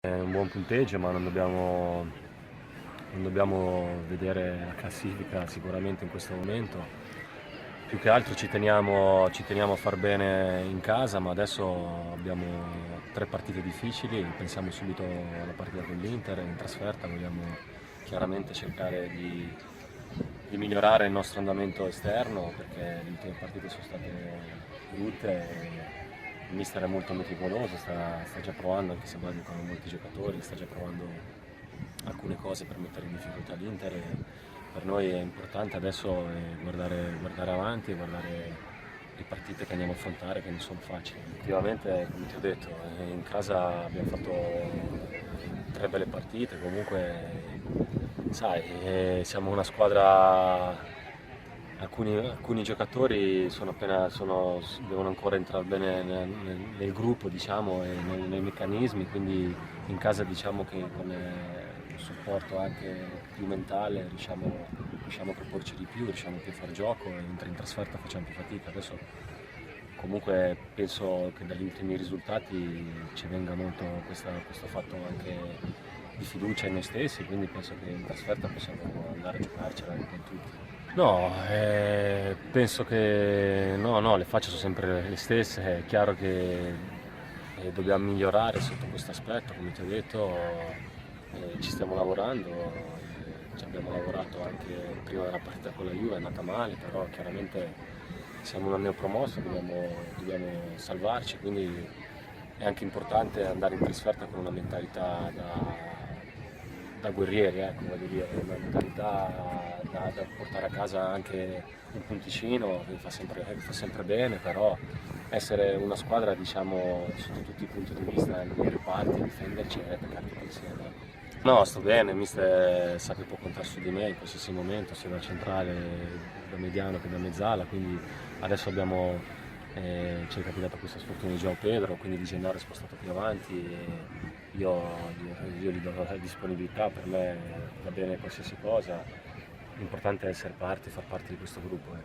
È un buon punteggio, ma non dobbiamo vedere la classifica sicuramente in questo momento. Più che altro ci teniamo a far bene in casa, ma adesso abbiamo 3 partite difficili, pensiamo subito alla partita con l'Inter, in trasferta vogliamo chiaramente cercare di migliorare il nostro andamento esterno, perché le ultime partite sono state brutte. Il mister è molto meticoloso, sta già provando, anche se mancano molti giocatori, sta già provando alcune cose per mettere in difficoltà l'Inter. E per noi è importante adesso guardare avanti e guardare le partite che andiamo a affrontare, che non sono facili. Effettivamente, come ti ho detto, in casa abbiamo fatto 3 belle partite, comunque sai, siamo una squadra. Alcuni giocatori devono ancora entrare bene nel gruppo, diciamo, e nei meccanismi, quindi in casa diciamo che con un supporto anche più mentale riusciamo a proporci di più, riusciamo più a fare gioco, e mentre in trasferta facciamo più fatica. Adesso comunque penso che dagli ultimi risultati ci venga molto questo fatto anche di fiducia in noi stessi, quindi penso che in trasferta possiamo andare a giocarcela con tutti. No, penso che no, le facce sono sempre le stesse, è chiaro che dobbiamo migliorare sotto questo aspetto, come ti ho detto, ci stiamo lavorando, ci abbiamo lavorato anche prima della partita con la Juve, è andata male, però chiaramente siamo una neopromossa, dobbiamo salvarci, quindi è anche importante andare in trasferta con una mentalità da guerrieri, ecco, voglio dire, una mentalità da portare a casa anche un punticino che fa sempre bene, però essere una squadra, diciamo, sotto tutti i punti di vista, nei reparti, difenderci e attaccare tutti insieme. No, sto bene, il mister sa che può contare su di me in qualsiasi momento, sia da centrale, da mediano che da mezzala, quindi adesso ci è capitata questa sfortuna di João Pedro, quindi di Gennaro è spostato più avanti e io gli do la disponibilità, per me va bene qualsiasi cosa, l'importante è essere parte, far parte di questo gruppo.